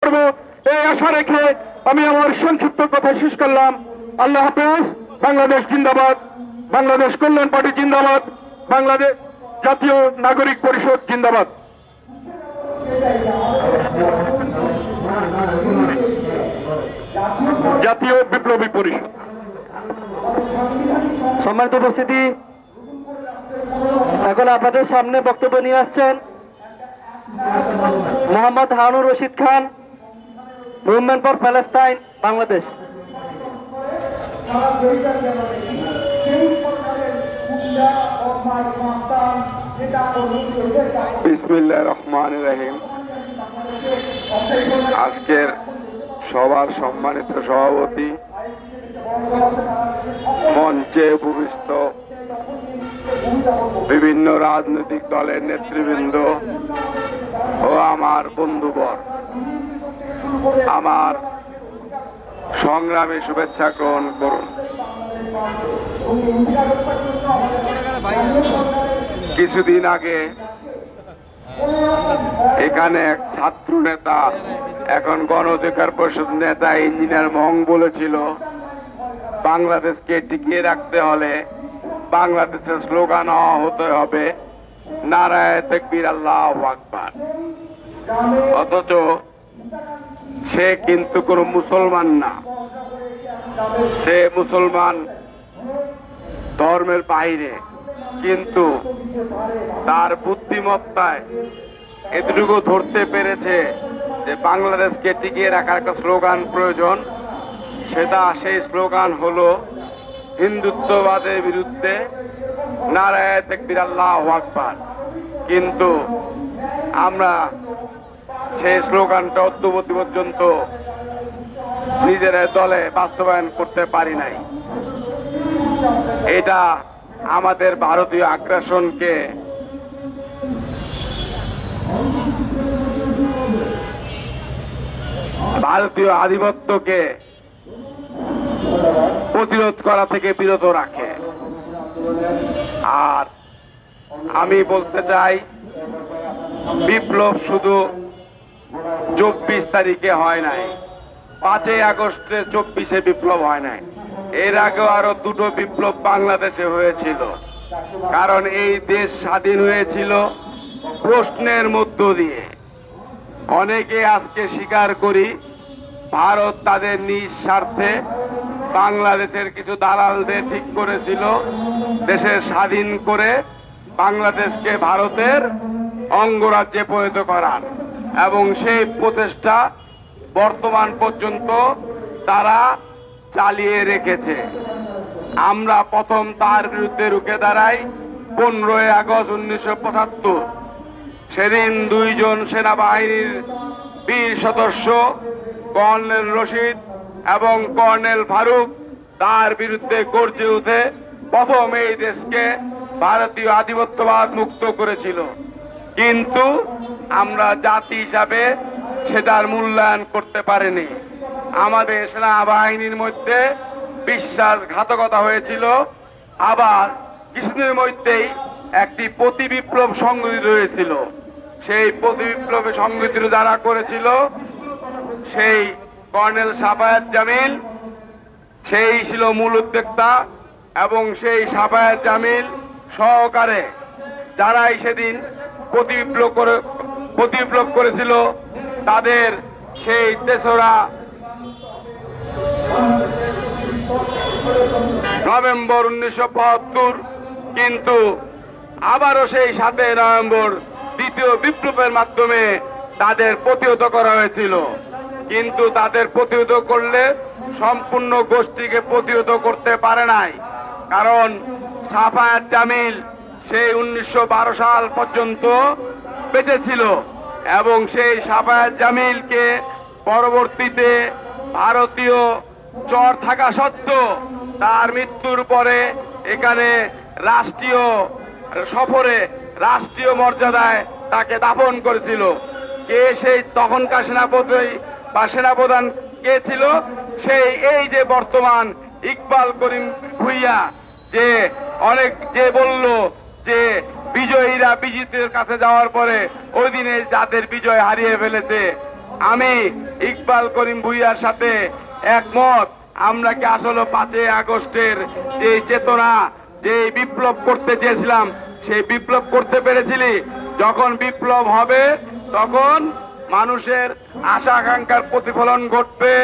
করব এই আশা রেখে আমি আমার সংক্ষিপ্ত কথা শেষ করলাম। আল্লাহ হাফেজ। বাংলাদেশ জিন্দাবাদ, বাংলাদেশ কল্যাণ পার্টি জিন্দাবাদ, বাংলাদেশ জাতীয় নাগরিক পরিষদ জিন্দাবাদ। জাতীয় বিপ্লবী পরিষদ। সম্মানিত উপস্থিতি, এখন আপনাদের সামনে বক্তব্য নিয়ে আসছেন Mohammad Harunur Rashid Khan, movement for Palestine, Bangladesh. বিসমিল্লাহির রহমানির রহিম। আজকের সবার সম্মানিত সভাপতি, মঞ্চে উপবিষ্ট বিভিন্ন রাজনৈতিক দলের নেতৃবৃন্দ ও আমার বন্ধুবর, আমার সংগ্রামী শুভেচ্ছা গ্রহণ করুন। কিছুদিন আগে এখানে এক ছাত্র নেতা, এখন গণ অধিকার পরিষদ নেতা ইঞ্জিনিয়ার মং বলেছিল, বাংলাদেশকে টিকিয়ে রাখতে হলে বাংলাদেশের স্লোগান হতে হবে নারায়ে তাকবীর আল্লাহু আকবার। অথচ সে কিন্তু কোন মুসলমান না, সে মুসলমান ধর্মের বাইরে, কিন্তু তার বুদ্ধিমত্তায় এতটুকু ধরতে পেরেছে যে বাংলাদেশকে টিকিয়ে রাখার একটা স্লোগান প্রয়োজন। সেই স্লোগান হলো হিন্দুত্ববাদের বিরুদ্ধে নারায়ে তাকবীর আল্লাহু আকবার। কিন্তু আমরা সেই স্লোগানটা অদ্যাবধি পর্যন্ত নিজের দলে বাস্তবায়ন করতে পারি নাই। এটা আমাদের ভারতীয় আগ্রাসনকে ভারতীয় আধিপত্যকে প্রতিরোধ করা থেকে বিরত রাখে। আর আমি বলতে চাই, বিপ্লব শুধু 24 তারিখে হয় নাই, 5ই আগস্টে 24-এ বিপ্লব হয় নাই, এর আগেও আরো দুটো বিপ্লব বাংলাদেশে হয়েছিল। কারণ এই দেশ স্বাধীন হয়েছিল প্রশ্নের মধ্য দিয়ে। অনেকে আজকে স্বীকার করি, ভারত তাদের নিজ স্বার্থে বাংলাদেশের কিছু দালালদের ঠিক করেছিল দেশের স্বাধীন করে বাংলাদেশকে ভারতের অঙ্গরাজ্যে পরিণত করার, এবং সেই প্রচেষ্টা বর্তমান পর্যন্ত তারা চালিয়ে রেখেছে। আমরা প্রথম তার বিরুদ্ধে রুখে দাঁড়াই 15ই আগস্ট 1975। সেদিন 2 জন সেনাবাহিনীর বীর সদস্য কর্নেল রশিদ এবং কর্নেল ফারুক তার বিরুদ্ধে গর্জে উঠে প্রথম এই দেশকে ভারতীয় আধিপত্যবাদ মুক্ত করেছিল। কিন্তু আমরা জাতি হিসাবে সেটার মূল্যায়ন করতে পারিনি। আমাদের সেনাবাহিনীর মধ্যে বিশ্বাসঘাতকতা হয়েছিল। আবার কিছুদিনের মধ্যেই একটি প্রতি বিপ্লব সংগঠিত হয়েছিল। সেই প্রতি বিপ্লবে সংগঠিত যারা করেছিল, সেই কর্নেল সাফায়াত জামিল, সেই ছিল মূল উদ্যোক্তা, এবং সেই সাফায়াত জামিল সহকারে যারাই সেদিন প্রতি বিপ্লব করেছিল, তাদের সেই 3রা নভেম্বর 1972, কিন্তু আবারও সেই 7 নভেম্বর দ্বিতীয় বিপ্লবের মাধ্যমে তাদের প্রতিহত করা হয়েছিল। কিন্তু তাদের প্রতিহত করলে সম্পূর্ণ গোষ্ঠীকে প্রতিহত করতে পারে নাই। কারণ সাফায়াত জামিল সেই 1912 সাল পর্যন্ত বেঁচে ছিল, এবং সেই সাফায়াত জামিলকে পরবর্তীতে ভারতীয় চর থাকা সত্ত্বেও তার মৃত্যুর পরে এখানে রাষ্ট্রীয় সফরে রাষ্ট্রীয় মর্যাদায় তাকে দাফন করেছিল। কে সেই তখনকার সেনাপতি বা সেনাপ্রধান কে ছিল? সেই এই যে বর্তমান ইকবাল করিম ভুইয়া, যে বলল যে বিজয়ীরা বিজিতের কাছে যাওয়ার পরে ওই দিনে যাদের বিজয় হারিয়ে ফেলেছে, আমি ইকবাল করিম ভুইয়ার সাথে একমত। আমরা কি আসলে 5ই আগস্টের যে চেতনা, যে বিপ্লব করতে চেয়েছিলাম, সেই বিপ্লব করতে পেরেছিলি? যখন বিপ্লব হবে তখন মানুষের আশা আকাঙ্ক্ষার প্রতিফলন ঘটবে।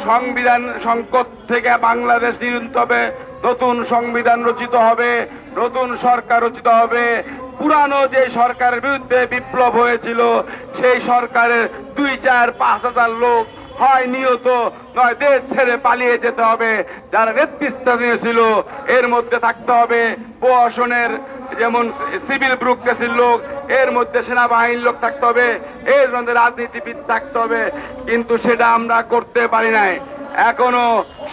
সংবিধান সংকট থেকে বাংলাদেশ নির্মিত হবে, নতুন সংবিধান রচিত হবে, নতুন সরকার রচিত হবে। পুরানো যে সরকারের বিরুদ্ধে বিপ্লব হয়েছিল, সেই সরকারের 2-4-5 হাজার লোক হয় নিহত, নয় দেশ ছেড়ে পালিয়ে যেতে হবে। যারা নেতৃস্থানীয় ছিল এর মধ্যে থাকতে হবে প্রশাসনের, যেমন সিভিল ব্যুরোক্রেসির লোক, এর মধ্যে সেনাবাহিনীর লোক থাকতে হবে, এর মধ্যে রাজনীতিবিদ থাকতে হবে। কিন্তু সেটা আমরা করতে পারি নাই। এখনো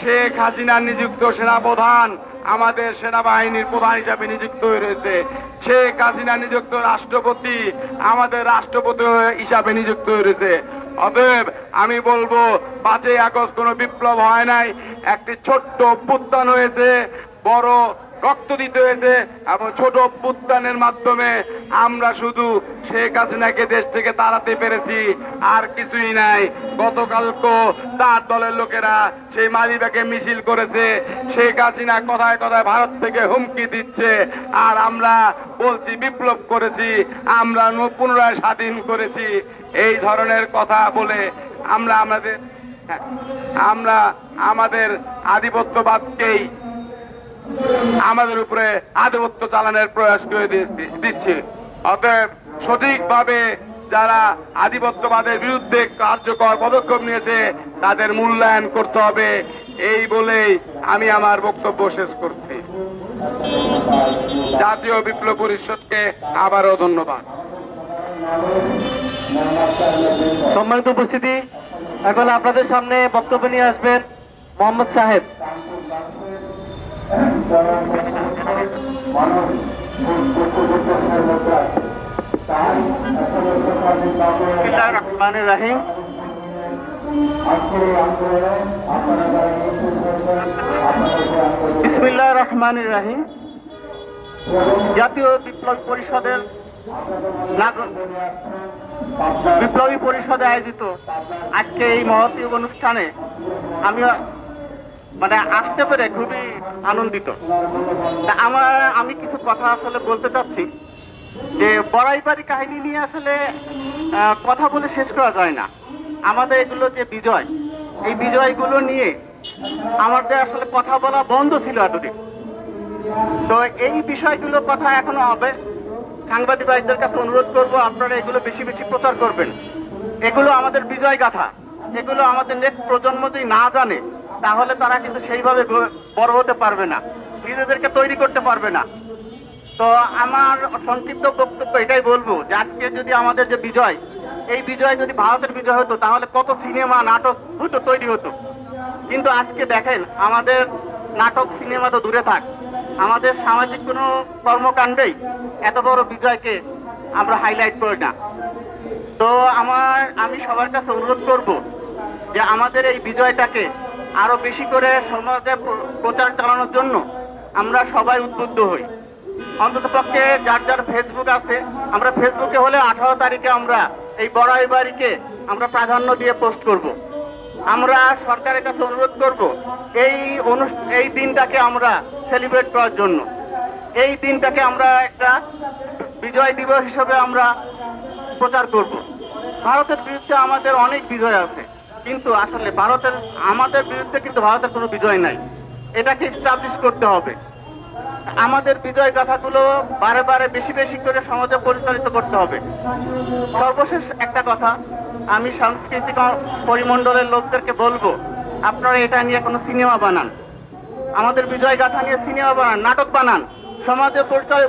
শেখ হাসিনা নিযুক্ত সেনাপ্রধান আমাদের সেনাবাহিনীর প্রধান হিসাবে নিযুক্ত হয়ে রয়েছে। শেখ হাসিনা নিযুক্ত রাষ্ট্রপতি আমাদের রাষ্ট্রপতি হিসাবে নিযুক্ত হয়ে রয়েছে। অতএব আমি বলবো 5ই আগস্ট কোনো বিপ্লব হয় নাই, একটি ছোট্ট অভ্যুত্থান হয়েছে, বড় রক্ত দিতে হয়েছে এবং ছোট অভ্যুত্থানের মাধ্যমে আমরা শুধু শেখ হাসিনাকে দেশ থেকে তাড়াতে পেরেছি, আর কিছুই নাই। গতকালকে তার দলের লোকেরা সেই মালিবাগে মিছিল করেছে, শেখ হাসিনা কথায় কথায় ভারত থেকে হুমকি দিচ্ছে, আর আমরা বলছি বিপ্লব করেছি, আমরা পুনরায় স্বাধীন করেছি। এই ধরনের কথা বলে আমরা আমাদের আধিপত্যবাদকেই আমাদের উপরে আধিপত্য চালানোর প্রয়াস করে দিচ্ছে। অতএব সঠিকভাবে যারা আধিপত্যবাদের বিরুদ্ধে কার্যকর পদক্ষেপ নিয়েছে তাদের মূল্যায়ন করতে হবে। এই বলেই আমি আমার বক্তব্য শেষ করছি। জাতীয় বিপ্লব পরিষদকে আবারও ধন্যবাদ। সম্মানিত উপস্থিতি, এখন আপনাদের সামনে বক্তব্য নিয়ে আসবেন মোহাম্মদ সাহেব। বিসমিল্লাহির রহমানির রহিম। বিসমিল্লাহির রহমানির রহিম। জাতীয় বিপ্লবী পরিষদের বিপ্লবী পরিষদে আয়োজিত আজকে এই মহতী অনুষ্ঠানে আমি আসতে পেরে খুবই আনন্দিত। আমি কিছু কথা আসলে বলতে চাচ্ছি যে বড়াইবাড়ি কাহিনী নিয়ে আসলে কথা বলে শেষ করা যায় না। আমাদের এগুলো যে বিজয়, এই বিজয়গুলো নিয়ে আমাদের আসলে কথা বলা বন্ধ ছিল এতদিন। তো এই বিষয়গুলো কথা এখনো হবে। সাংবাদিক ভাইদের কাছে অনুরোধ করব, আপনারা এগুলো বেশি বেশি প্রচার করবেন। এগুলো আমাদের বিজয় গাথা, এগুলো আমাদের নেক্সট প্রজন্ম যদি না জানে তাহলে তারা কিন্তু সেইভাবে বড় হতে পারবে না, নিজেদেরকে তৈরি করতে পারবে না। তো আমার সংক্ষিপ্ত বক্তব্য এটাই বলবো যে আজকে যদি আমাদের যে বিজয়, এই বিজয় যদি ভারতের বিজয় হতো তাহলে কত সিনেমা নাটক হতো, তৈরি হতো। কিন্তু আজকে দেখেন আমাদের নাটক সিনেমা তো দূরে থাক, আমাদের সামাজিক কোনো কর্মকাণ্ডেই এত বড় বিজয়কে আমরা হাইলাইট করি না। তো আমি সবার কাছে অনুরোধ করব যে আমাদের এই বিজয়টাকে আরো বেশি করে সমাজে প্রচার চালানোর জন্য আমরা সবাই উদ্বুদ্ধ হই। অন্তত পক্ষে যার যার ফেসবুক আছে, আমরা ফেসবুকে হলে 18 তারিখে আমরা এই বড়াইবাড়িকে আমরা প্রাধান্য দিয়ে পোস্ট করব। আমরা সরকারের কাছে অনুরোধ করব এই দিনটাকে আমরা সেলিব্রেট করার জন্য, এই দিনটাকে আমরা একটা বিজয় দিবস হিসেবে আমরা প্রচার করব। ভারতের বিরুদ্ধে আমাদের অনেক বিজয় আছে, কিন্তু আসলে আমাদের বিরুদ্ধে কিন্তু ভারতের কোনো বিজয় নাই। এটাকে এস্টাবলিশ করতে হবে। আমাদের বিজয় গাথাগুলো বারে বারে বেশি বেশি করে সমাজে পরিচালিত করতে হবে। সর্বশেষ একটা কথা, আমি সাংস্কৃতিক পরিমণ্ডলের লোকদেরকে বলবো, আপনারা এটা নিয়ে কোনো সিনেমা বানান, আমাদের বিজয় গাথা নিয়ে সিনেমা বানান, নাটক বানান, সমাজে পরিচয়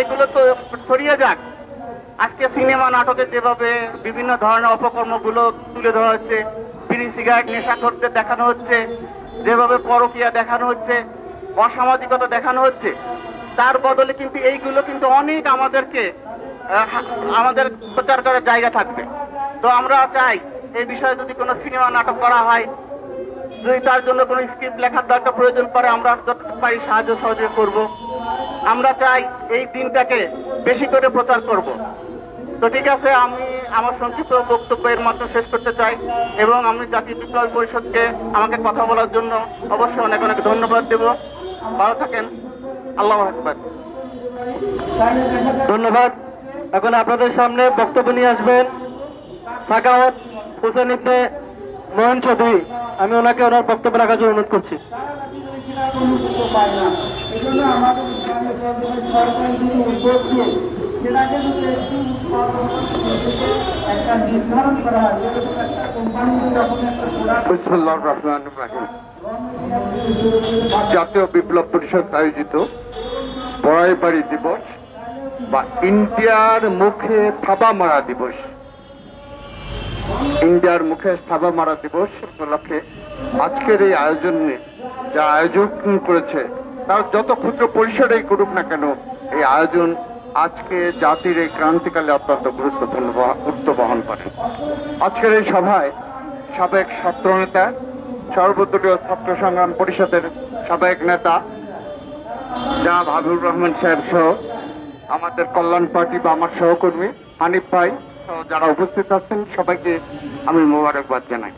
এগুলো তো ছড়িয়ে যাক। আজকে সিনেমা নাটকে যেভাবে বিভিন্ন ধরনের অপকর্মগুলো তুলে ধরা হচ্ছে, বিড়ি সিগারেট নেশাখোরদের দেখানো হচ্ছে, যেভাবে পরকীয়া দেখানো হচ্ছে, অসামাজিকতা দেখানো হচ্ছে, তার বদলে কিন্তু এইগুলো কিন্তু অনেক আমাদের প্রচার করার জায়গা থাকবে। তো আমরা চাই এই বিষয়ে যদি কোনো সিনেমা নাটক করা হয়, যদি তার জন্য কোনো স্ক্রিপ্ট লেখার দরকার প্রয়োজন পড়ে, আমরা যতটুকু পারি সাহায্য সহযোগিতা করব। আমরা চাই এই দিনটাকে বেশি করে প্রচার করব। তো ঠিক আছে, আমি আমার সংক্ষিপ্ত বক্তব্যের মাধ্যমে শেষ করতে চাই এবং আমি জাতীয় বিপ্লবী পরিষদকে আমাকে কথা বলার জন্য অবশ্যই অনেক অনেক ধন্যবাদ দেব। ভালো থাকেন। আল্লাহু আকবার। ধন্যবাদ। এখন আপনাদের সামনে বক্তব্য নিয়ে আসবেন সাখাওয়াত হোসেন ইবনে মোহন চৌধুরী। আমি ওনাকে ওনার বক্তব্য রাখার জন্য অনুরোধ করছি। বিসমিল্লাহির রহমানির রহিম। জাতীয় বিপ্লব পরিষদ আয়োজিত বড়াইবাড়ি দিবস বা ইন্ডিয়ার মুখে থাবা মারা দিবস, ইন্ডিয়ার মুখে থাবা মারা দিবস উপলক্ষে আজকের এই আয়োজনে যা আয়োজন করেছে তার যত ক্ষুদ্র পরিসরেই করুক না কেন, এই আয়োজন আজকে জাতির এই ক্রান্তিকালে অত্যন্ত গুরুত্ব বহন করে। আজকের এই সভায় সাবেক ছাত্রনেতা, সর্বদলীয় ছাত্র সংগ্রাম পরিষদের সাবেক নেতা জনাব হাবিবুর রহমান সাহেব সহ আমাদের কল্যাণ পার্টি বা আমার সহকর্মী হানিফ ভাই সহ যারা উপস্থিত আছেন সবাইকে আমি মোবারকবাদ জানাই।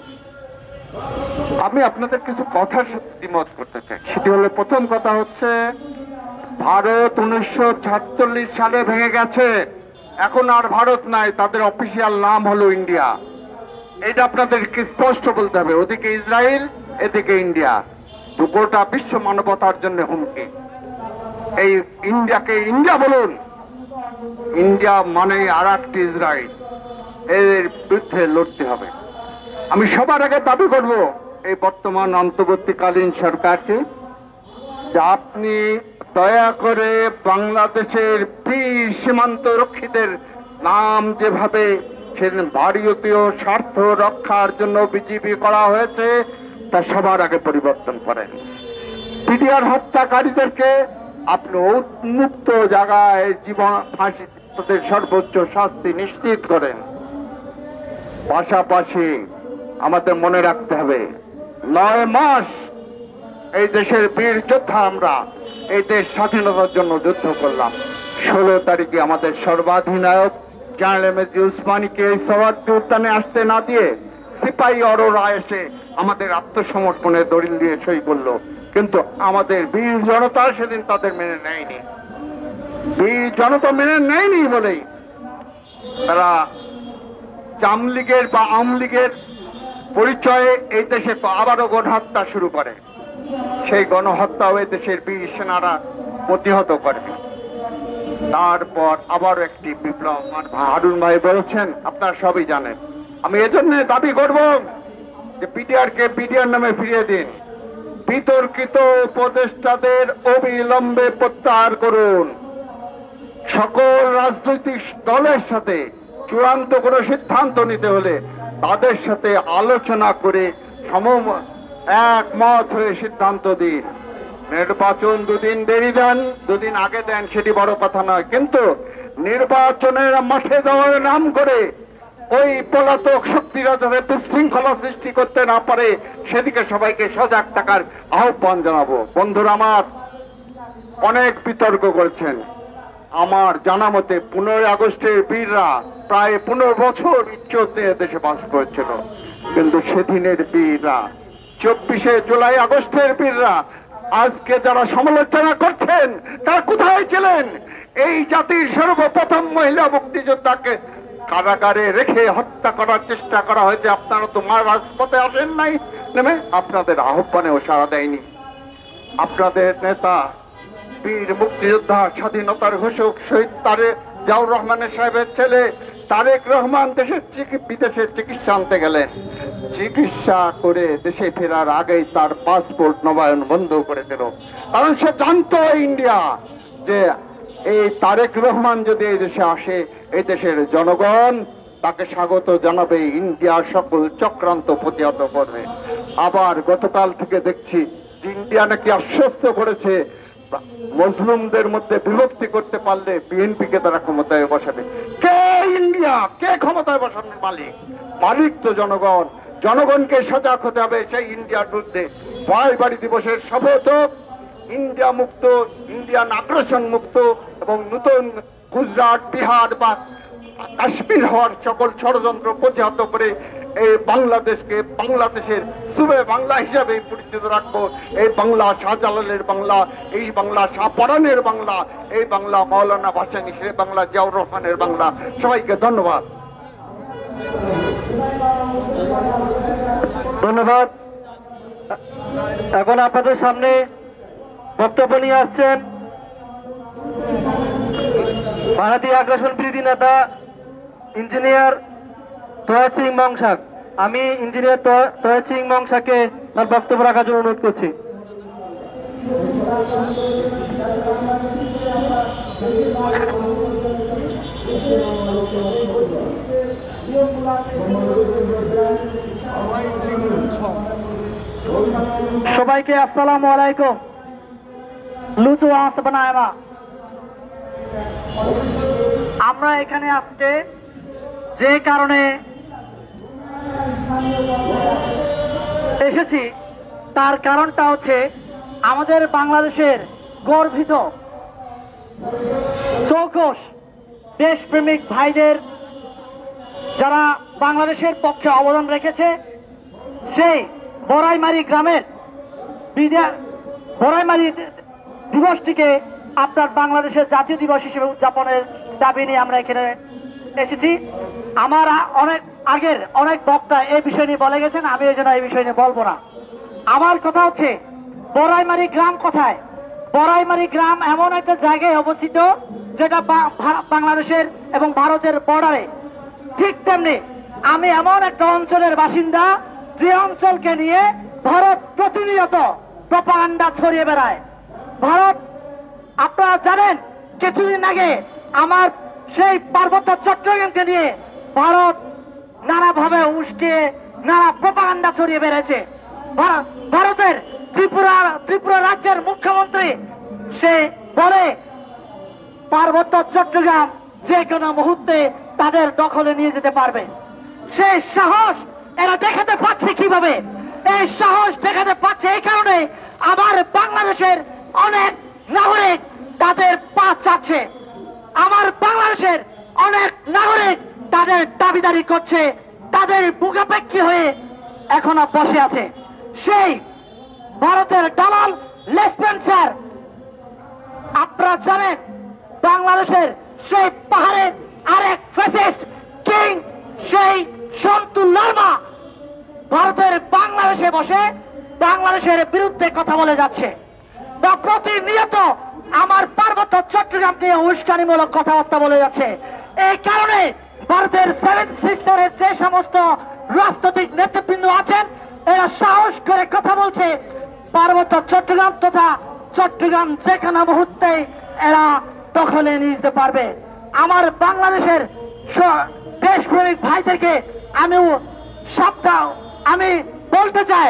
আমি আপনাদের কিছু কথার সাথে দ্বিমত করতে চাই। সেটি হলো, প্রথম কথা হচ্ছে ভারত 1946 সালে ভেঙে গেছে, এখন আর ভারত নাই, তাদের অফিসিয়াল নাম হলো ইন্ডিয়া। এটা আপনাদেরকে স্পষ্ট বলতে হবে। ওদিকে ইসরায়েল, এদিকে ইন্ডিয়া, গোটা বিশ্ব মানবতার জন্য হুমকি। এই ইন্ডিয়াকে ইন্ডিয়া বলুন, ইন্ডিয়া মানে আর একটি ইসরায়েল, এর বিরুদ্ধে লড়তে হবে। আমি সবার আগে দাবি করব এই বর্তমান অন্তর্বর্তীকালীন সরকারকে যে আপনি দয়া করে বাংলাদেশের বীর সীমান্ত রক্ষীদের নাম যেভাবে সেদিন ভারতীয় স্বার্থ রক্ষার জন্য বিজিবি করা হয়েছে তা সবার আগে পরিবর্তন করেন। পিডিআর হত্যাকারীদেরকে আপনি উন্মুক্ত জায়গায় জীবন ফাঁসি তাদের সর্বোচ্চ শাস্তি নিশ্চিত করেন। পাশাপাশি আমাদের মনে রাখতে হবে 9 মাস এই দেশের বীর যোদ্ধা আমরা এই দেশ স্বাধীনতার জন্য যুদ্ধ করলাম। 16 তারিখে আমাদের সর্বাধিনায়ক জেনারেল মেজর উসমানীকে এই সওয়াতি উদ্যানে আসতে না দিয়ে সিপাহী অরোরা এসে আমাদের আত্মসমর্পণের দলিল দিয়ে সই করলো, কিন্তু আমাদের বীর জনতা সেদিন তাদের মেনে নেয়নি। বীর জনতা মেনে নেয়নি বলেই তারা জামলীগের বা আওয়ামী লীগের পরিচয়ে এই দেশে আবারও গণহত্যা শুরু করে। সেই গণহত্যাও এই দেশের বীর সেনারা প্রতিহত করবে। তারপর আবার একটি বিপ্লব হারুন ভাই বলেছেন, আপনারা সবই জানেন। আমি এজন্য দাবি করব যে পিডিআরকে পিডিআর নামে ফিরিয়ে দিন। বিতর্কিত উপদেষ্টাদের অবিলম্বে প্রত্যাহার করুন। সকল রাজনৈতিক দলের সাথে চূড়ান্ত কোনো সিদ্ধান্ত নিতে হলে তাদের সাথে আলোচনা করে একমত হয়ে সিদ্ধান্ত দিন। নির্বাচন 2 দিন দেরি দেন, 2 দিন আগে দেন, সেটি বড় কথা নয়, কিন্তু নির্বাচনের মাঠে যাওয়ার নাম করে ওই পলাতক শক্তিরা যাতে বিশৃঙ্খলা সৃষ্টি করতে না পারে সেদিকে সবাইকে সজাগ থাকার আহ্বান জানাবো। বন্ধুরা আমার, অনেক বিতর্ক করেছেন। আমার জানা মতে 15 আগস্টের বীররা প্রায় 15 বছর ইজ্জত নিয়ে দেশে বাস করেছিল, কিন্তু সেদিনের বীররা, 24শে জুলাই আগস্টের বীররা আজকে যারা সমালোচনা করছেন তারা কোথায় ছিলেন? এই জাতির সর্বপ্রথম মহিলা মুক্তিযোদ্ধাকে কারাগারে রেখে হত্যা করার চেষ্টা করা হয়েছে। আপনারা তো রাজপথে আসেন নাই, নেমে আপনাদের আহ্বানেও সাড়া দেয়নি। আপনাদের নেতা বীর মুক্তিযোদ্ধা স্বাধীনতার ঘোষক শহীদ জিয়াউর রহমানের সাহেবের ছেলে তারেক রহমান বিদেশে চিকিৎসা আনতে গেলেন। চিকিৎসা করে দেশে ফেরার আগেই তার পাসপোর্ট নবায়ন বন্ধ করে দিল, কারণ সে জানতো ইন্ডিয়া যে এই তারেক রহমান যদি এই দেশে আসে এই দেশের জনগণ তাকে স্বাগত জানাবে, ইন্ডিয়ার সকল চক্রান্ত প্রতিহত করবে। আবার গতকাল থেকে দেখছি যে ইন্ডিয়া নাকি আশ্বস্ত করেছে মুসলিমদের মধ্যে বিভক্তি করতে পারলে বিএনপিকে তারা ক্ষমতায় বসাবে। কে ইন্ডিয়া, কে ক্ষমতায় বসানোর মালিক? মালিক তো জনগণ। জনগণকে সজাগ হতে হবে সেই ইন্ডিয়ার বিরুদ্ধে। বড়াইবাড়ি দিবসের শপথ ইন্ডিয়া মুক্ত, ইন্ডিয়ান আগ্রাসন মুক্ত এবং নতুন গুজরাট, বিহার বা কাশ্মীর হওয়ার সকল ষড়যন্ত্র প্রতিহত করে এই বাংলাদেশকে বাংলাদেশের সুবে বাংলা হিসাবে পরিচিত রাখবো। এই বাংলা শাহজালালের বাংলা, এই বাংলা শাহপরানের বাংলা, এই বাংলা মাওলানা ভাসানী শের বাংলা, জিয়াউর রহমানের বাংলা। সবাইকে ধন্যবাদ। ধন্যবাদ। এখন আপনাদের সামনে বক্তব্য নিয়ে আসছেন ভারতীয় আগ্রাসন বিরোধী নেতা ইঞ্জিনিয়ার তয়া সিং মংসাক। আমি ইঞ্জিনিয়ার তয়া সিং মংসাকে তার বক্তব্য রাখার জন্য অনুরোধ করছি। সবাইকে আসসালামু আলাইকুম। লুচু আসবানায়মা, আমরা এখানে আসতে যে কারণে এসেছি তার কারণটা হচ্ছে আমাদের বাংলাদেশের গর্বিত চৌকস দেশপ্রেমিক ভাইদের যারা বাংলাদেশের পক্ষে অবদান রেখেছে, সেই বড়াইমারি গ্রামের বড়াইমারি দিবসটিকে আপনার বাংলাদেশের জাতীয় দিবস হিসেবে উদযাপনের দাবি নিয়ে আমরা এখানে এসেছি। আমার আগের অনেক বক্তা এই বিষয় নিয়ে বলে গেছেন, আমি এই জন্য এই বিষয় নিয়ে বলবো না। আমার কথা হচ্ছে বড়াইমারি গ্রাম কোথায়? বড়াইমারি গ্রাম এমন একটা জায়গায় অবস্থিত যেটা বাংলাদেশের এবং ভারতের বর্ডারে। ঠিক তেমনি আমি এমন একটা অঞ্চলের বাসিন্দা যে অঞ্চলকে নিয়ে ভারত প্রতিনিয়ত প্রপাগান্ডা ছড়িয়ে বেড়ায়। ভারত, আপনারা জানেন কিছুদিন আগে আমার সেই পার্বত্য চট্টগ্রামকে নিয়ে ভারত নানাভাবে উস্কে নানা প্রপাগান্ডা ছড়িয়ে বেড়েছে। ভারতের ত্রিপুরা রাজ্যের মুখ্যমন্ত্রী সে বলে পার্বত্য চট্টগ্রাম যে কোনো মুহূর্তে তাদের দখলে নিয়ে যেতে পারবে। সেই সাহস এরা দেখাতে পারছে কিভাবে? এই সাহস দেখাতে পারছে এই কারণে আমার বাংলাদেশের অনেক নাগরিক তাদের পা চাচ্ছে। আমার বাংলাদেশের অনেক নাগরিক তাদের দাবিদারি করছে, তাদের মুখাপেক্ষী হয়ে এখনো বসে আছে। সেই ভারতের দালাল লেসপেন্সার, আপনারা জানেন বাংলাদেশের সেই পাহাড়ে আরেক ফ্যাসিস্ট কিং সেই সন্তু লার্মা ভারতের বাংলাদেশে বসে বাংলাদেশের বিরুদ্ধে কথা বলে যাচ্ছে বা প্রতিনিয়ত আমার পার্বত্য চট্টগ্রাম নিয়ে উস্কানিমূলক কথাবার্তা বলে যাচ্ছে। এই কারণে ভারতের সেভেন সিস্টারের যে সমস্ত রাজনৈতিক নেতৃবৃন্দ আছেন এরা সাহস করে কথা বলছে পার্বত্য চট্টগ্রাম তথা চট্টগ্রাম যে কোনো মুহূর্তে এরা দখলে নিয়ে যেতে পারবে। আমার বাংলাদেশের দেশপ্রেমিক ভাইদেরকে আমি বলতে চাই,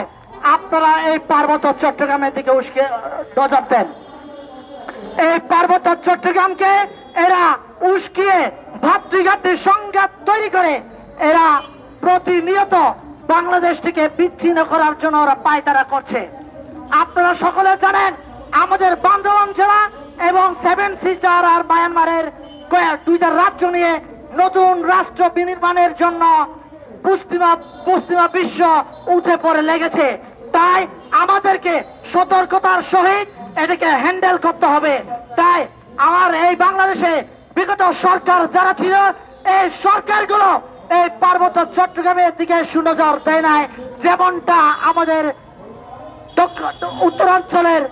আপনারা এই পার্বত্য চট্টগ্রামের দিকে উস্কে নজর দেন। এই পার্বত্য চট্টগ্রামকে এরা উস্কিয়ে ভাতৃঘাতী সংঘাত তৈরি করে এরা প্রতিনিয়ত বাংলাদেশটিকে বিচ্ছিন্ন করার জন্য ওরা পায়তারা করছে। আপনারা সকলে জানেন আমাদের বান্দরবান জেলা এবং সেভেন সিস্টার আর মায়ানমারের দুইটা রাজ্য নিয়ে নতুন রাষ্ট্র বিনির্মাণের জন্য পশ্চিমা বিশ্ব উঠে পড়ে লেগেছে। তাই আমাদেরকে সতর্কতার সহিত এটাকে হ্যান্ডেল করতে হবে। তাই আমার এই বাংলাদেশে বিগত সরকার যারা ছিল এই সরকারগুলো এই পার্বত্য চট্টগ্রামের দিকে সুনজর দেয় নাই, যেমনটা আমাদের উত্তরাঞ্চলের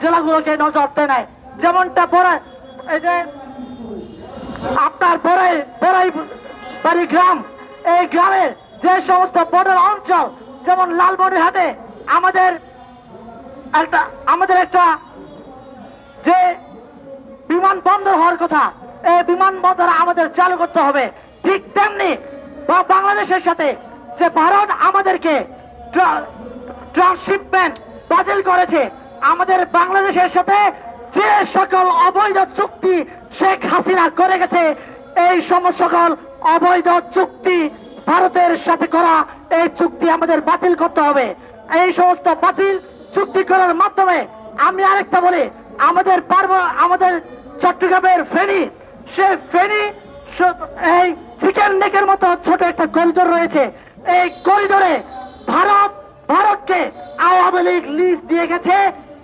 জেলাগুলোকে নজর দেয় নাই। যেমনটা আপনার বড়াইবাড়ি গ্রাম, এই গ্রামের যে সমস্ত বর্ডার অঞ্চল যেমন লালমনিরহাটে আমাদের একটা যে বিমানবন্দর হওয়ার কথা, এই বিমানবন্দর আমাদের চালু করতে হবে। ঠিক তেমনি বাংলাদেশের সাথে যে ভারত আমাদেরকে ট্রান্সশিপমেন্ট বাতিল করেছে, আমাদের বাংলাদেশের সাথে যে সকল অবৈধ চুক্তি শেখ হাসিনা করে গেছে এই সকল অবৈধ চুক্তি ভারতের সাথে করা এই চুক্তি আমাদের বাতিল করতে হবে। এই সমস্ত বাতিল চুক্তি করার মাধ্যমে আমি আরেকটা বলি, আমাদের চট্টগ্রামের ফেনী সে ফেনী এই চিকেন নেকের মতো ছোট একটা করিডোর রয়েছে। এই করিডোরে ভারতকে আওয়ামী লীগ লিজ দিয়ে গেছে।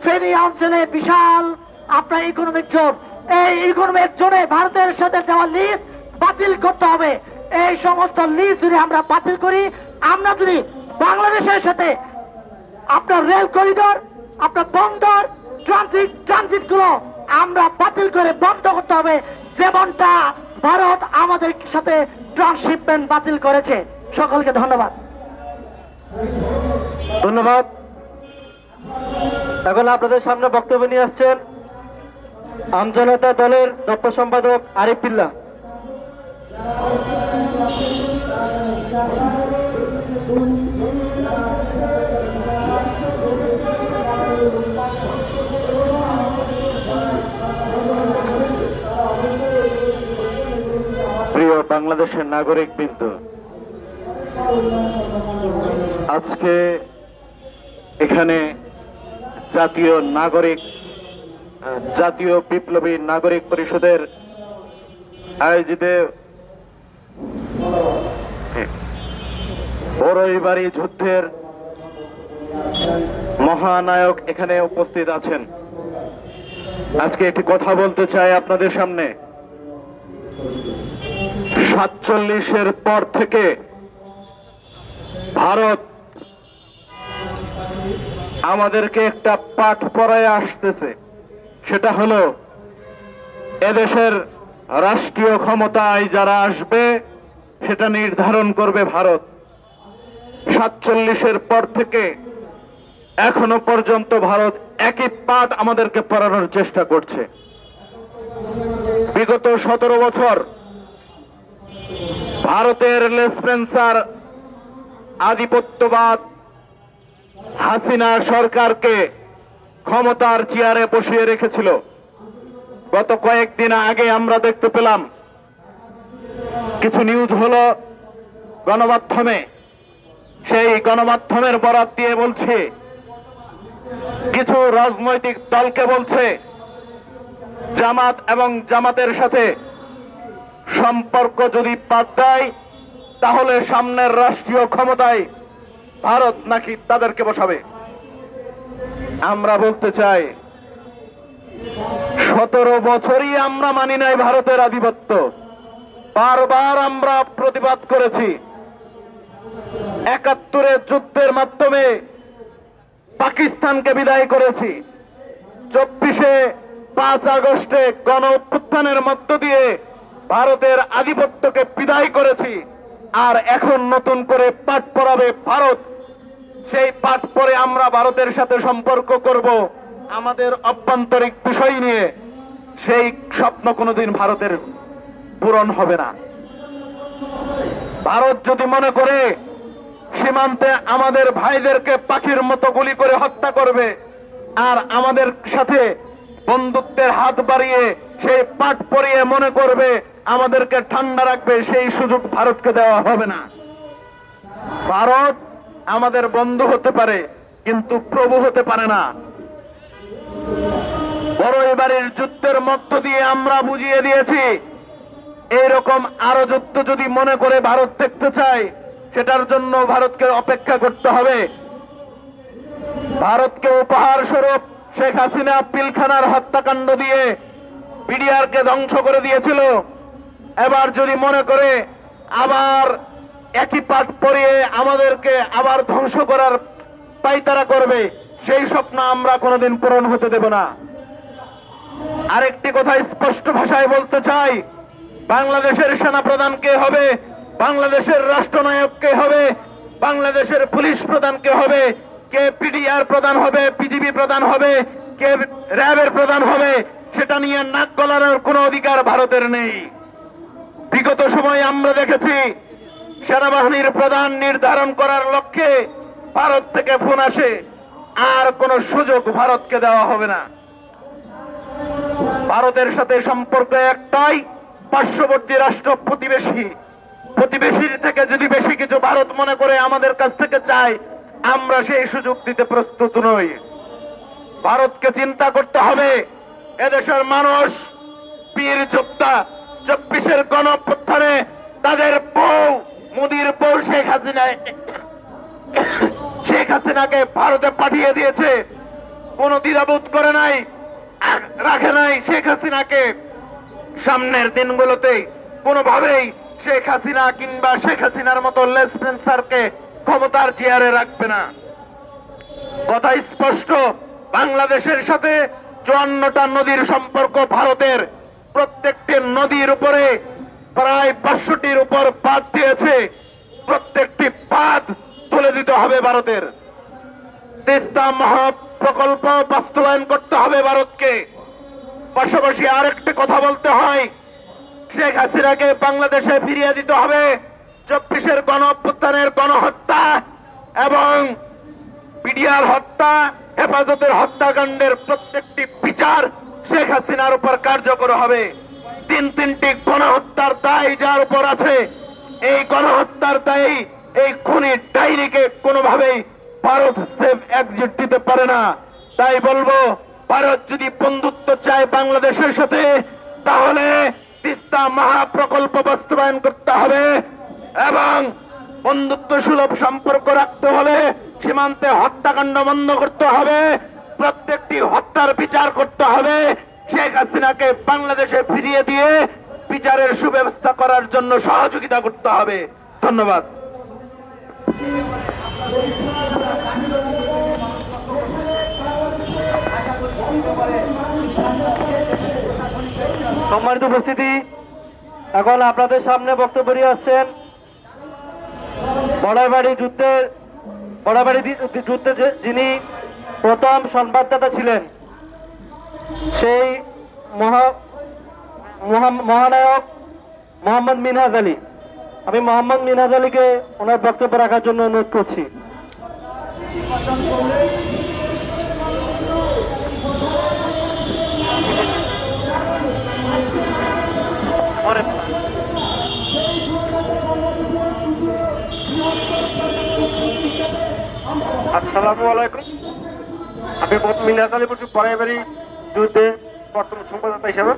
ফেনী অঞ্চলে বিশাল আপনার ইকোনমিক জোন, এই ইকোনমিক জোনে ভারতের সাথে দেওয়া লিজ বাতিল করতে হবে। এই সমস্ত লিজ যদি আমরা বাতিল করি, আমরা যদি বাংলাদেশের সাথে আপনার রেল করিডোর, আপনার বন্দর, ট্রানজিট গুলো আমরা বাতিল করে বন্ধ করতে হবে, যেমনটা ভারত আমাদের সাথে ট্রান্সশিপমেন্ট বাতিল করেছে। সকলকে ধন্যবাদ। ধন্যবাদ। এখন আপনাদের সামনে বক্তব্য নিয়ে আসছেন আমজনতা দলের দপ্তর সম্পাদক আরিফ বিল্লাহ। প্রিয় বাংলাদেশের নাগরিক বিন্দু, আজকে এখানে জাতীয় বিপ্লবী নাগরিক পরিষদের আয়োজিত বড়ইবাড়ি যুদ্ধের মহানায়ক এখানে উপস্থিত আছেন। আজকে একটি কথা বলতে চাই আপনাদের সামনে। 47-এর পর থেকে ভারত আমাদেরকে একটা পাঠ পড়ায় আসতেছে। সেটা হলো, এদেশের রাষ্ট্রীয় ক্ষমতায় যারা আসবে সেটা নির্ধারণ করবে ভারত। 47-এর পর থেকে এখনো পর্যন্ত ভারত একই পাঠ আমাদেরকে পড়ানোর চেষ্টা করছে। বিগত 17 বছর ভারতের লেসপেন্সার আধিপত্যবাদ হাসিনা সরকারকে ক্ষমতার চেয়ারে বসিয়ে রেখেছিল। গত কয়েকদিন আগে আমরা দেখতে পেলাম, কিছু নিউজ হলো গণমাধ্যমে, সেই গণমাধ্যমের বরাত দিয়ে বলছে, কিছু রাজনৈতিক দলকে বলছে জামাত এবং জামাতের সাথে সম্পর্ক যদি বাদ দেয় তাহলে সামনের রাষ্ট্রীয় ক্ষমতায় ভারত নাকি তাদেরকে বসাবে। আমরা বলতে চাই, 17 বছরই আমরা মানি নাই ভারতের আধিপত্য। বারবার আমরা প্রতিবাদ করেছি। 71-এর যুদ্ধের মাধ্যমে পাকিস্তানকে বিদায় করেছি। 24-এ 5 আগস্টে গণ অভ্যুত্থানের মধ্য দিয়ে ভারতের আধিপত্যকে বিদায় করেছি। আর এখন নতুন করে পাঠ পড়াবে ভারত। সেই পাঠ পড়ে আমরা ভারতের সাথে সম্পর্ক করব আমাদের অভ্যন্তরিক বিষয় নিয়ে। সেই স্বপ্ন কোনোদিন ভারতের পূরণ হবে না। ভারত যদি মনে করে সীমান্তে আমাদের ভাইদেরকে পাখির মতো গুলি করে হত্যা করবে আর আমাদের সাথে বন্ধুত্বের হাত বাড়িয়ে সেই পাঠ পড়িয়ে মনে করবে আমাদেরকে ঠান্ডা রাখবে, সেই সুযোগ ভারতকে দেওয়া হবে না। ভারত আমাদের বন্ধু হতে পারে, কিন্তু প্রভু হতে পারে না। বড়ইবাড়ির যুদ্ধের মধ্য দিয়ে আমরা বুঝিয়ে দিয়েছি, এইরকম আরো যুদ্ধ যদি মনে করে ভারত দেখতে চায়, সেটার জন্য ভারতকে অপেক্ষা করতে হবে। ভারতকে উপহার স্বরূপ শেখ হাসিনা পিলখানার হত্যাকাণ্ড দিয়ে বিডিআরকে ধ্বংস করে দিয়েছিল। এবার যদি মনে করে আবার একই পাঠ পড়িয়ে আমাদেরকে আবার ধ্বংস করার পাইতারা করবে, সেই স্বপ্ন আমরা কোনোদিন পূরণ হতে দেব না। আরেকটি কথা স্পষ্ট ভাষায় বলতে চাই, বাংলাদেশের সেনাপ্রধান কে হবে, বাংলাদেশের রাষ্ট্রনায়ক কে হবে, বাংলাদেশের পুলিশ প্রধান কে হবে, কে পিডিআর প্রধান হবে, পিজিবি প্রধান হবে, কে র্যাবের প্রধান হবে, সেটা নিয়ে নাক গলানোর কোনো অধিকার ভারতের নেই। বিগত সময়ে আমরা দেখেছি সেনাবাহিনীর প্রধান নির্ধারণ করার লক্ষ্যে ভারত থেকে ফোন আসে, আর কোন সুযোগ ভারতকে দেওয়া হবে না। ভারতের সাথে সম্পর্ক একটাই, পার্শ্ববর্তী রাষ্ট্র প্রতিবেশীর থেকে যদি বেশি কিছু ভারত মনে করে আমাদের কাছ থেকে চায়, আমরা সেই সুযোগ দিতে প্রস্তুত নই। ভারতকে চিন্তা করতে হবে, এদেশের মানুষ বীর যোদ্ধা 24-এর গণঅভ্যুত্থানে তাদের বউ মোদির বউ শেখ হাসিনাকে ভারতে পাঠিয়ে দিয়েছে। কোন দ্বিধাবোধ করে নাই, রাখে নাই শেখ হাসিনাকে। সামনের দিনগুলোতে কোনোভাবেই শেখ হাসিনা কিংবা শেখ হাসিনার মতো লেসপেন্সারকে ক্ষমতার চেয়ারে রাখবে না। কথা স্পষ্ট, বাংলাদেশের সাথে 54টা নদীর সম্পর্ক ভারতের। প্রত্যেকটি নদীর উপরে প্রায় 500টির উপর বাঁধ দিয়েছে। প্রত্যেকটি বাঁধ তুলে দিতে হবে ভারতের। তিস্তা মহাপ্রকল্প বাস্তবায়ন করতে হবে ভারতকে। পাশাপাশি আরেকটি কথা বলতে হয়, শেখ হাসিনাকে বাংলাদেশে ফিরিয়ে দিতে হবে। 24-এর গণঅভ্যুত্থানের গণহত্যা এবং পিডিআর হত্যা, হেফাজতের হত্যাকাণ্ডের প্রত্যেকটি বিচার শেখ হাসিনার উপর কার্যকর হবে। 3টি গণহত্যার দায় যার উপর আছে, এই গণহত্যার দায়ী এই খুনি ডাইনিকে কোনোভাবেই ভারত সেফ এক্সিট দিতে পারে না। তাই বলবো, ভারত যদি বন্ধুত্ব চায় বাংলাদেশের সাথে, তাহলে তিস্তা মহাপ্রকল্প বাস্তবায়ন করতে হবে এবং বন্ধুত্ব সুলভ সম্পর্ক রাখতে হলে সীমান্তে হত্যাকাণ্ড বন্ধ করতে হবে, প্রত্যেকটি হত্যার বিচার করতে হবে, শেখ হাসিনাকে বাংলাদেশে ফিরিয়ে দিয়ে বিচারের সুব্যবস্থা করার জন্য সহযোগিতা করতে হবে। ধন্যবাদ। সম্মানিত উপস্থিতি, এখন আপনাদের সামনে বক্তব্য নিয়ে আসছেন বড়াইবাড়ি যুদ্ধে যিনি প্রথম সংবাদদাতা ছিলেন, সেই মহানায়ক মোহাম্মদ মিনহাজ আলী। আমি মোহাম্মদ মিনহাজ আলীকে ওনার বক্তব্য রাখার জন্য অনুরোধ করছি। আসসালামু আলাইকুম। আমি মিনহাজ আলী বলছি, বড়াইবাড়ি যুদ্ধে বর্তমান সংবাদদাতা হিসাবে।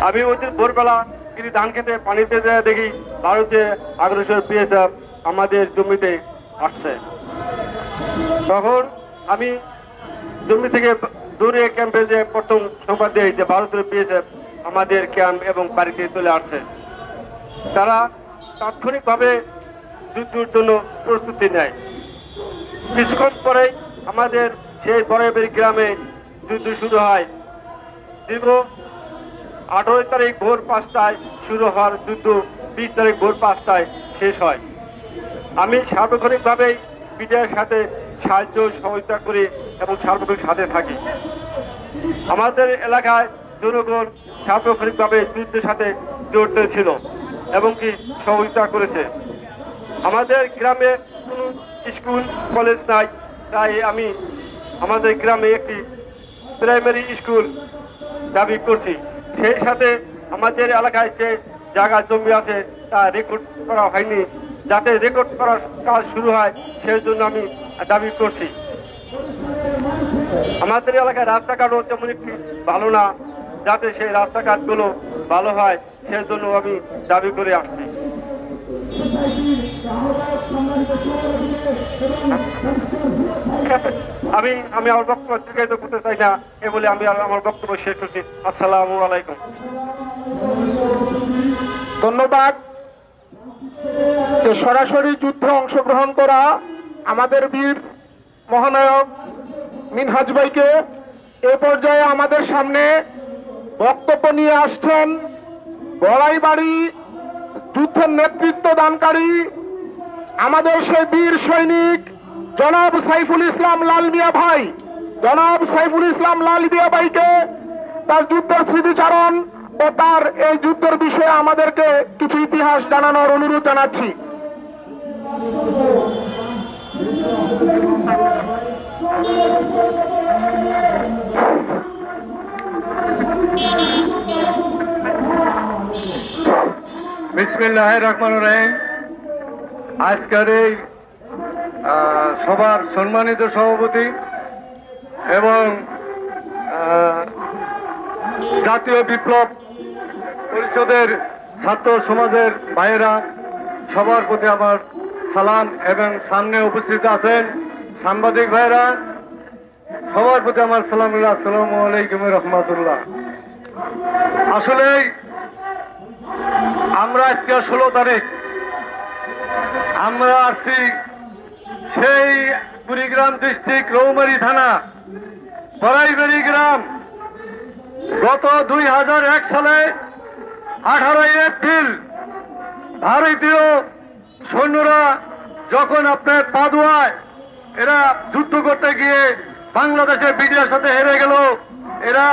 আমি ওই দিন ভোরবেলা তিনি ধান খেতে পানিতে দেখি ভারতে আগ্রাসন বিএসএফ আমাদের জমিতে আসছে। তখন আমি জমি থেকে দূরে ক্যাম্পে যে প্রথম সংবাদ দিই যে ভারতের বিএসএফ আমাদের ক্যাম্প এবং বাড়িতে চলে আসছে। তারা তাৎক্ষণিকভাবে যুদ্ধের জন্য প্রস্তুতি নেয়। কিছুক্ষণ পরেই আমাদের সেই বড়াইবাড়ি গ্রামে যুদ্ধ শুরু হয়। দীর্ঘ 18 তারিখ ভোর 5টায় শুরু হওয়ার যুদ্ধ 20 তারিখ ভোর 5টায় শেষ হয়। আমি সার্বক্ষণিকভাবেই বিজয়ের সাথে সাহায্য সহযোগিতা করি এবং সার্বক্ষণিক সাথে থাকি। আমাদের এলাকায় জনগণ সার্বক্ষণিকভাবে যুদ্ধের সাথে জড়িত ছিল এবং কি সহযোগিতা করেছে। আমাদের গ্রামে কোনো স্কুল কলেজ নাই, তাই আমি আমাদের গ্রামে একটি প্রাইমারি স্কুল দাবি করছি। সেই সাথে আমাদের এলাকায় যে জায়গা জমি আছে তা রেকর্ড করা হয়নি, যাতে রেকর্ড করার কাজ শুরু হয় সেই জন্য আমি দাবি করছি। আমাদের এলাকায় রাস্তাঘাটও তেমন একটি ভালো না, যাতে সেই রাস্তাঘাটগুলো ভালো হয় সেই জন্য আমি দাবি করে আসছি। আমি আমার বক্তব্য দীর্ঘায়িত করতে চাই না, এ বলে আমি আমার বক্তব্য শেষ করছি। আসসালামু আলাইকুম। ধন্যবাদ। যে সরাসরি যুদ্ধে অংশগ্রহণ করা আমাদের বীর মহানায়ক মিনহাজ ভাইকে এ পর্যায়ে আমাদের সামনে বক্তব্য নিয়ে আসছেন বড়াইবাড়ি যুদ্ধের নেতৃত্ব দানকারী আমাদের সেই বীর সৈনিক জনাব সাইফুল ইসলাম লাল মিয়া ভাই। জনাব সাইফুল ইসলাম লাল মিয়া ভাইকে তার যুদ্ধের স্মৃতিচারণ ও তার এই যুদ্ধের বিষয়ে আমাদেরকে কিছু ইতিহাস জানানোর অনুরোধ জানাচ্ছি। বিসমিল্লাহির রহমানির রহিম। আজকের এই সভার সম্মানিত সভাপতি এবং জাতীয় বিপ্লব পরিষদের ছাত্র সমাজের ভাইয়েরা, সবার প্রতি আমার সালাম এবং সামনে উপস্থিত আছেন সাংবাদিক ভাইয়েরা, সবার প্রতি আমার সালাম। আসসালামু আলাইকুম রহমতুল্লাহ। আসলে আমরা আজকে 16 তারিখ আমরা আসছি সেই কুড়িগ্রাম ডিস্ট্রিক্ট রৌমারী থানা বড়াইবাড়ি গ্রাম। গত 2001 সালে 18 এপ্রিল ভারতীয় সৈন্যরা যখন আপনার পাদুয়ায় এরা যুদ্ধ করতে গিয়ে বাংলাদেশের বিডিআর সাথে হেরে গেল, এরা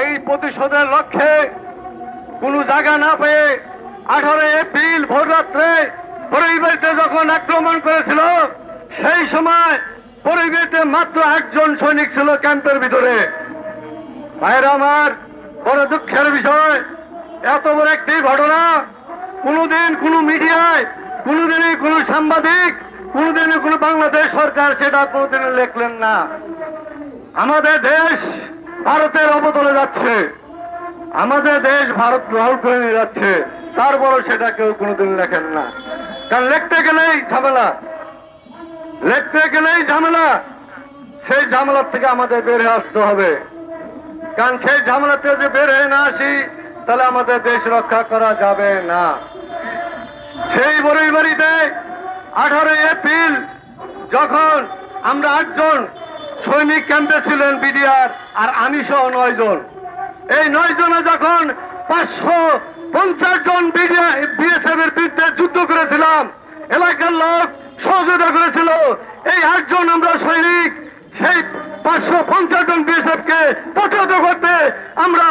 এই প্রতিশোধের লক্ষ্যে কোনো জায়গা না পেয়ে 18 এপ্রিল ভোররাত্রে বড়াইবাড়িতে যখন আক্রমণ করেছিল, সেই সময় বড়াইবাড়িতে মাত্র 1 জন সৈনিক ছিল ক্যাম্পের ভিতরে। ভাইরা আমার, বড় দুঃখের বিষয়, এত বড় একটি ঘটনা কোনোদিন কোনো মিডিয়ায়, কোনোদিনই কোনো সাংবাদিক, কোনোদিনই কোনো বাংলাদেশ সরকার সেটা কোনোদিন লিখলেন না। আমাদের দেশ ভারতের অবতলে যাচ্ছে, আমাদের দেশ ভারত গ্রহণ করে নিয়ে যাচ্ছে, তারপরও সেটা কেউ কোনোদিন লেখেন না। কারণ লিখতে গেলেই ঝামেলা, লিখতে গেলেই ঝামেলা। সেই ঝামেলার থেকে আমাদের বের হয়ে আসতে হবে। কারণ সেই ঝামেলা থেকে যদি বের হয়ে না আসি, তাহলে আমাদের দেশ রক্ষা করা যাবে না। সেই বড়াইবাড়িতে 18 এপ্রিল যখন আমরা 8 জন সৈনিক ক্যাম্পে ছিলেন বিডিআর, আর আমি সহ 9 জন, এই 9 জনে যখন 550 জন বিএসএফ এর বিরুদ্ধে যুদ্ধ করেছিলাম, এলাকার লোক সহযোগিতা করেছিল, এই 8 জন আমরা সৈনিক সেই 550 জন বিএসএফ কে প্রতিহত করতে আমরা